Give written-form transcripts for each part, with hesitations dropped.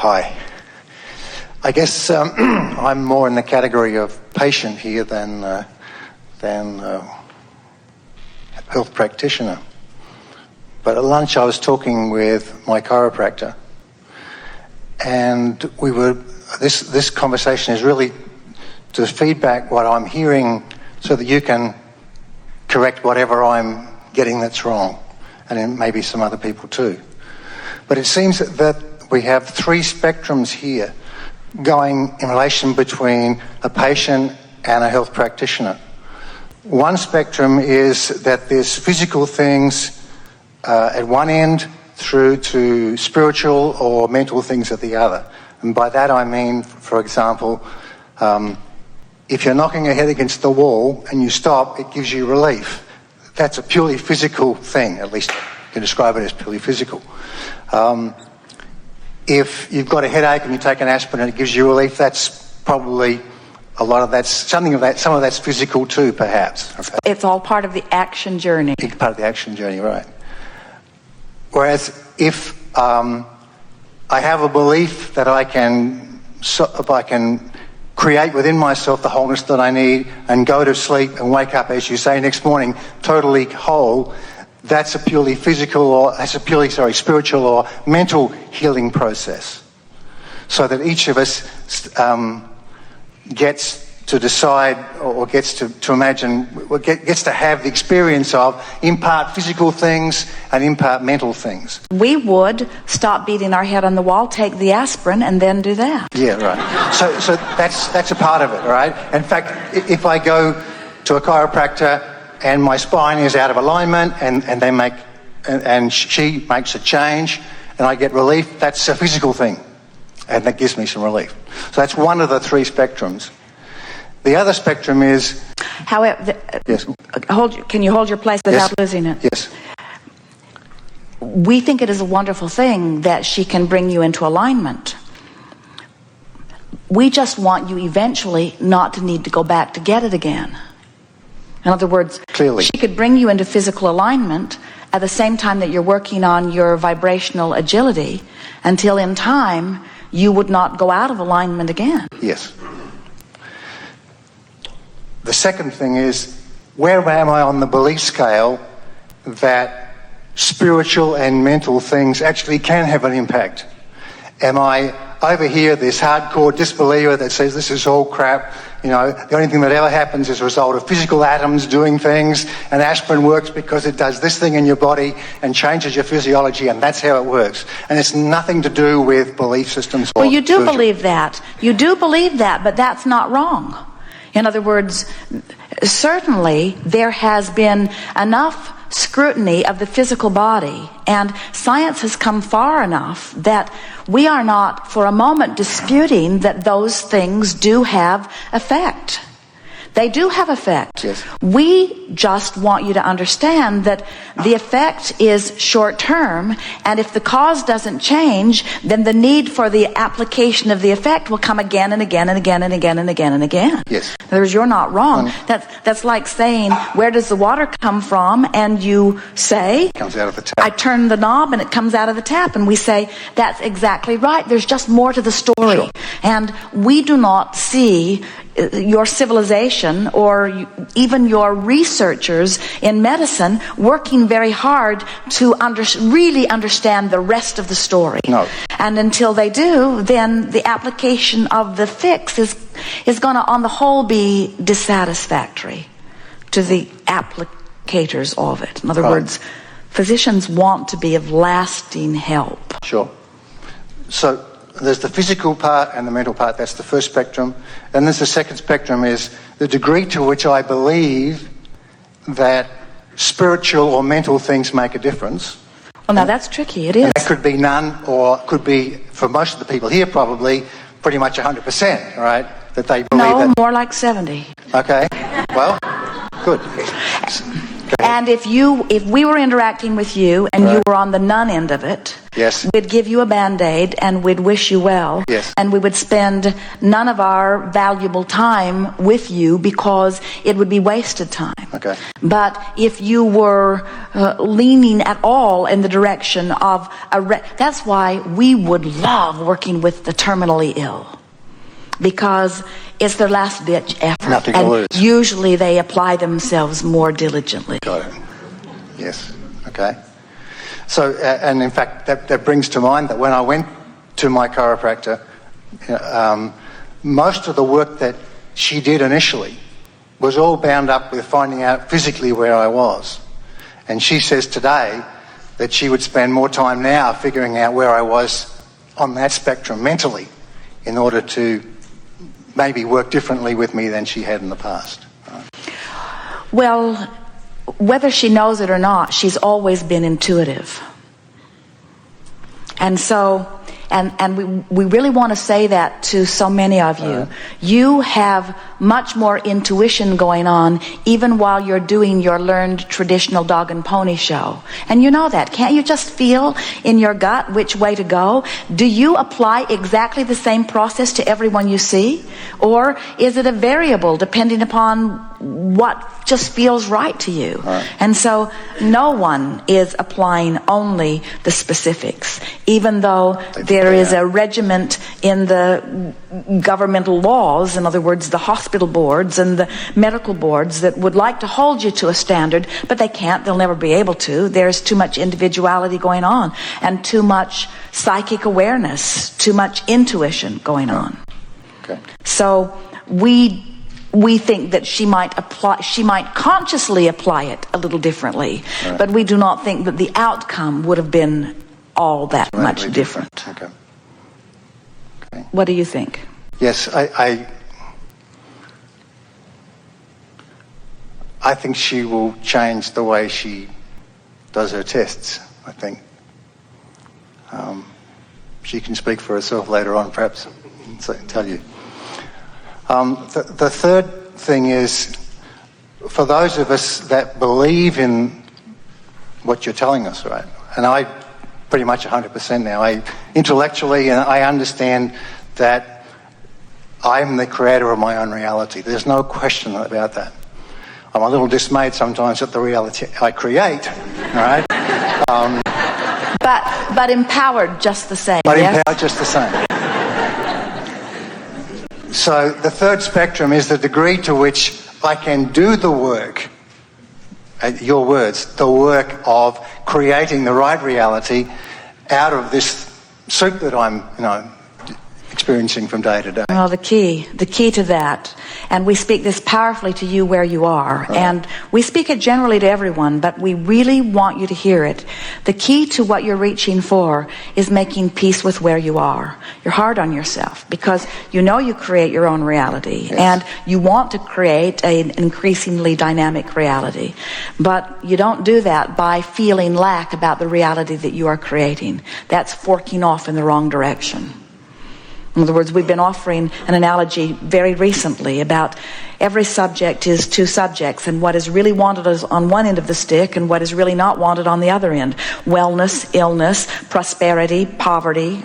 Hi. I guess I'm more in the category of patient here than health practitioner. But at lunch I was talking with my chiropractor, and this conversation is really to feedback what I'm hearing so that you can correct whatever I'm getting that's wrong, and then maybe some other people too. But it seems that we have three spectrums here going in relation between a patient and a health practitioner. One spectrum is that there's physical things at one end through to spiritual or mental things at the other. And by that I mean, for example, if you're knocking your head against the wall and you stop, it gives you relief. That's a purely physical thing, at least you can describe it as purely physical. If you've got a headache and you take an aspirin and it gives you relief, that's probably a lot of that's something of that. Some of that's physical too, perhaps. Okay. It's all part of the action journey. It's part of the action journey, right? Whereas if I have a belief that I can create within myself the wholeness that I need and go to sleep and wake up, as you say, next morning totally whole, that's a purely spiritual or mental healing process. So that each of us gets to decide or gets to imagine, gets to have the experience of, in part, physical things and in part, mental things. We would stop beating our head on the wall, take the aspirin, and then do that. Yeah, right. So that's a part of it, right? In fact, if I go to a chiropractor and my spine is out of alignment and she makes a change and I get relief, that's a physical thing. And that gives me some relief. So that's one of the three spectrums. The other spectrum is... However, yes. Can you hold your place without losing it? Yes. We think it is a wonderful thing that she can bring you into alignment. We just want you eventually not to need to go back to get it again. In other words, clearly, she could bring you into physical alignment at the same time that you're working on your vibrational agility until in time you would not go out of alignment again. Yes. The second thing is, where am I on the belief scale that spiritual and mental things actually can have an impact? Am I over here this hardcore disbeliever that says this is all crap, the only thing that ever happens is a result of physical atoms doing things, and aspirin works because it does this thing in your body and changes your physiology, and that's how it works. And it's nothing to do with belief systems. Well, you do believe that. You do believe that, but that's not wrong. In other words, certainly there has been enough scrutiny of the physical body, and science has come far enough that we are not for a moment disputing that those things do have effect. They do have effect. Yes. We just want you to understand that the effect is short term, and if the cause doesn't change, then the need for the application of the effect will come again and again and again and again and again and again. Yes. In other words, you're not wrong. That's like saying, where does the water come from? And you say, it comes out of the tap. I turn the knob and it comes out of the tap. And we say, that's exactly right. There's just more to the story. Sure. And we do not see your civilization or even your researchers in medicine working very hard to really understand the rest of the story. No. And until they do, then the application of the fix is going to, on the whole, be dissatisfactory to the applicators of it. In other words, physicians want to be of lasting help. Sure. So there's the physical part and the mental part. That's the first spectrum. And there's the second spectrum, is the degree to which I believe that spiritual or mental things make a difference. Well, now that's tricky. It is. And that could be none, or could be, for most of the people here, probably pretty much 100%, right? That they believe that. No, more like 70. Okay. Well, good. And if we were interacting with you and you were on the none end of it, yes, we'd give you a Band-Aid and we'd wish you well. Yes. And we would spend none of our valuable time with you because it would be wasted time. Okay. But if you were leaning at all in the direction of that's why we would love working with the terminally ill, because it's their last ditch effort. Nothing to lose. Usually they apply themselves more diligently. Got it. Yes. Okay. So, and in fact, that brings to mind that when I went to my chiropractor, most of the work that she did initially was all bound up with finding out physically where I was. And she says today that she would spend more time now figuring out where I was on that spectrum mentally in order to maybe work differently with me than she had in the past. Well, whether she knows it or not, she's always been intuitive. And so, and we really want to say that to so many of you. You have much more intuition going on even while you're doing your learned traditional dog and pony show. And you know that. Can't you just feel in your gut which way to go? Do you apply exactly the same process to everyone you see? Or is it a variable depending upon what just feels right to you? And so no one is applying only the specifics, even though there is a regiment in the governmental laws, in other words, the hospital boards and the medical boards that would like to hold you to a standard, but they can't, they'll never be able to. There's too much individuality going on and too much psychic awareness, too much intuition going on. Okay. So we think that she might consciously apply it a little differently, but we do not think that the outcome would have been all that much different. Okay. What do you think? Yes, I think she will change the way she does her tests, I think. She can speak for herself later on, perhaps, and tell you. The third thing is, for those of us that believe in what you're telling us, right? And I pretty much 100% now. Intellectually, I understand that I'm the creator of my own reality. There's no question about that. I'm a little dismayed sometimes at the reality I create, all right? But empowered just the same. But yes? empowered just the same. So the third spectrum is the degree to which I can do the work, your words, the work of creating the right reality out of this soup that I'm, experiencing from day to day. Well, the key to that, and we speak this powerfully to you where you are, and we speak it generally to everyone, but we really want you to hear it. The key to what you're reaching for is making peace with where you are. You're hard on yourself because you create your own reality, and you want to create an increasingly dynamic reality, but you don't do that by feeling lack about the reality that you are creating. That's forking off in the wrong direction. In other words, we've been offering an analogy very recently about every subject is two subjects, and what is really wanted is on one end of the stick and what is really not wanted on the other end. Wellness, illness, prosperity, poverty,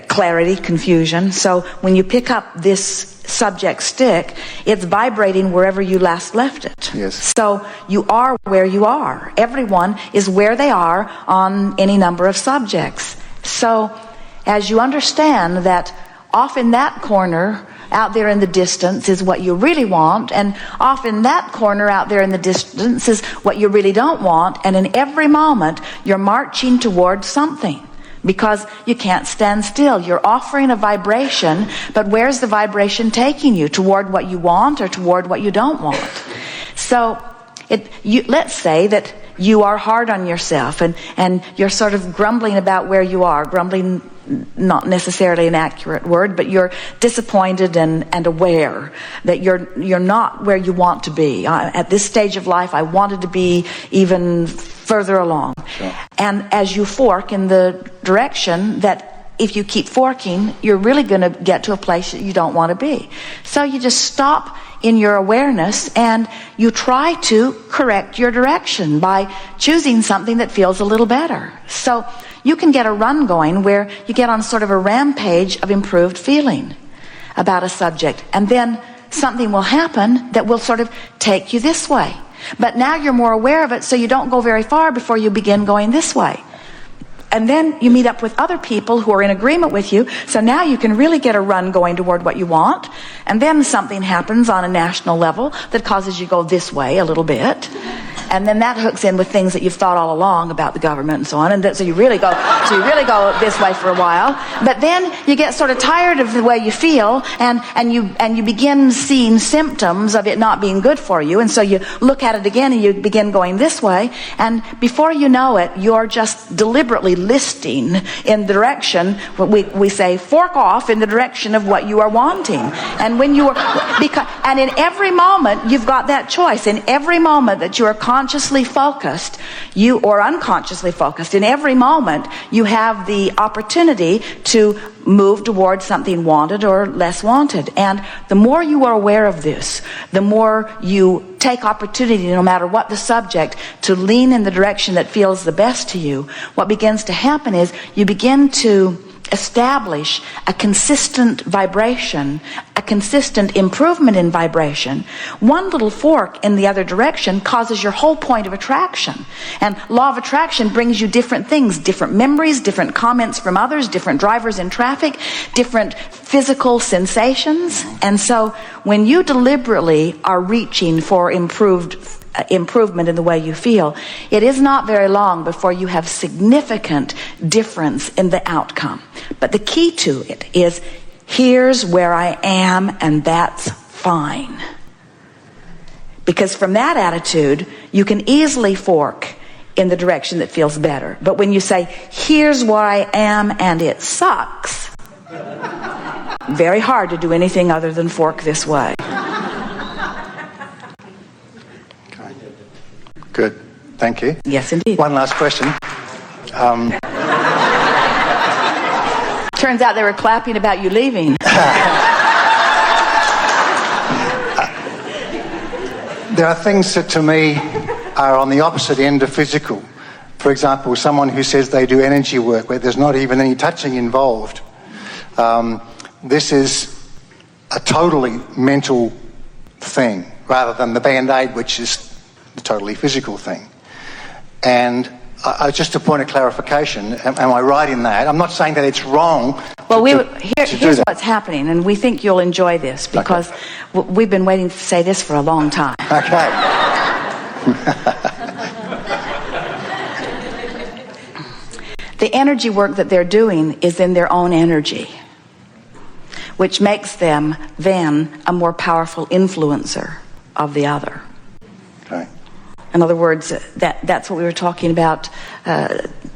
clarity, confusion. So when you pick up this subject stick, it's vibrating wherever you last left it. Yes. So you are where you are. Everyone is where they are on any number of subjects. So as you understand that off in that corner out there in the distance is what you really want, and off in that corner out there in the distance is what you really don't want, and in every moment you're marching towards something because you can't stand still. You're offering a vibration, but where's the vibration taking you? Toward what you want or toward what you don't want? So let's say that you are hard on yourself and you're sort of grumbling about where you are. Grumbling, not necessarily an accurate word, but you're disappointed and aware that you're not where you want to be. At this stage of life, I wanted to be even further along. Sure. And as you fork in the direction that if you keep forking, you're really going to get to a place that you don't want to be. So you just stop in your awareness and you try to correct your direction by choosing something that feels a little better. So you can get a run going where you get on sort of a rampage of improved feeling about a subject, and then something will happen that will sort of take you this way. But now you're more aware of it, so you don't go very far before you begin going this way. And then you meet up with other people who are in agreement with you, so now you can really get a run going toward what you want. And then something happens on a national level that causes you to go this way a little bit. And then that hooks in with things that you've thought all along about the government and so on. And so you really go this way for a while. But then you get sort of tired of the way you feel, and you begin seeing symptoms of it not being good for you. And so you look at it again and you begin going this way. And before you know it, you're just deliberately listing in the direction, we say, fork off in the direction of what you are wanting. And when you are, and in every moment you've got that choice. In every moment that you are consciously focused, or unconsciously focused, in every moment you have the opportunity to move towards something wanted or less wanted. And the more you are aware of this, the more you take opportunity, no matter what the subject, to lean in the direction that feels the best to you. What begins to happen is you begin to establish a consistent vibration, a consistent improvement in vibration. One little fork in the other direction causes your whole point of attraction. And law of attraction brings you different things, different memories, different comments from others, different drivers in traffic, different physical sensations. And so when you deliberately are reaching for improvement in the way you feel, it is not very long before you have significant difference in the outcome. But the key to it is, here's where I am, and that's fine. Because from that attitude, you can easily fork in the direction that feels better. But when you say, here's where I am and it sucks, very hard to do anything other than fork this way. Good. Thank you. Yes, indeed. One last question. Turns out they were clapping about you leaving. There are things that to me are on the opposite end of physical. For example, someone who says they do energy work where there's not even any touching involved. This is a totally mental thing rather than the Band-Aid, which is the totally physical thing. And just a point of clarification, am I right in that? I'm not saying that it's wrong. Well, here's what's happening, and we think you'll enjoy this because we've been waiting to say this for a long time. Okay. The energy work that they're doing is in their own energy, which makes them then a more powerful influencer of the other. Okay. In other words, that's what we were talking about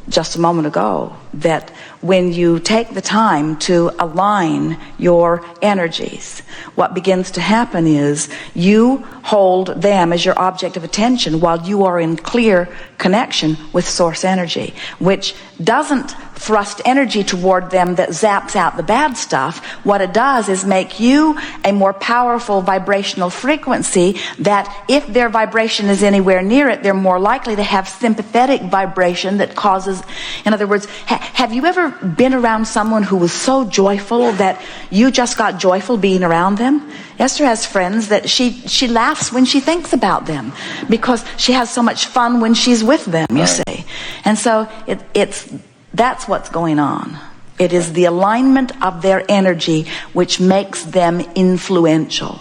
just a moment ago, that when you take the time to align your energies, what begins to happen is you hold them as your object of attention while you are in clear connection with source energy, which doesn't thrust energy toward them that zaps out the bad stuff. What it does is make you a more powerful vibrational frequency that if their vibration is anywhere near it, they're more likely to have sympathetic vibration that causes, in other words, have you ever been around someone who was so joyful that you just got joyful being around them? Esther has friends that she laughs when she thinks about them because she has so much fun when she's with them, you see. And so that's what's going on. It is the alignment of their energy which makes them influential.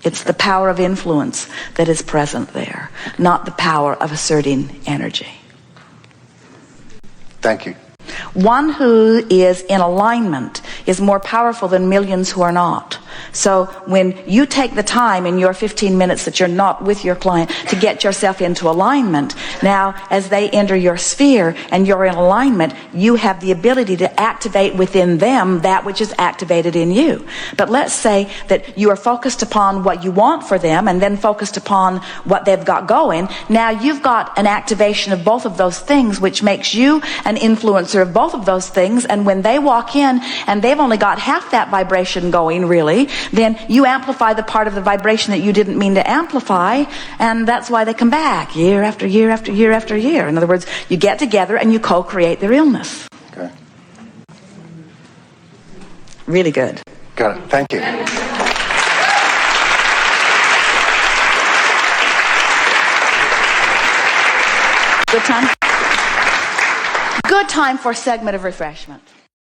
It's the power of influence that is present there, not the power of asserting energy. Thank you. One who is in alignment is more powerful than millions who are not. So when you take the time in your 15 minutes that you're not with your client to get yourself into alignment, now as they enter your sphere and you're in alignment, you have the ability to activate within them that which is activated in you. But let's say that you are focused upon what you want for them and then focused upon what they've got going. Now you've got an activation of both of those things, which makes you an influencer of both of those things. And when they walk in and they've only got half that vibration going, really, then you amplify the part of the vibration that you didn't mean to amplify, and that's why they come back year after year after year after year. In other words, you get together and you co-create their illness. Okay. Really good. Got it. Thank you. Good time? Good time for a segment of refreshment.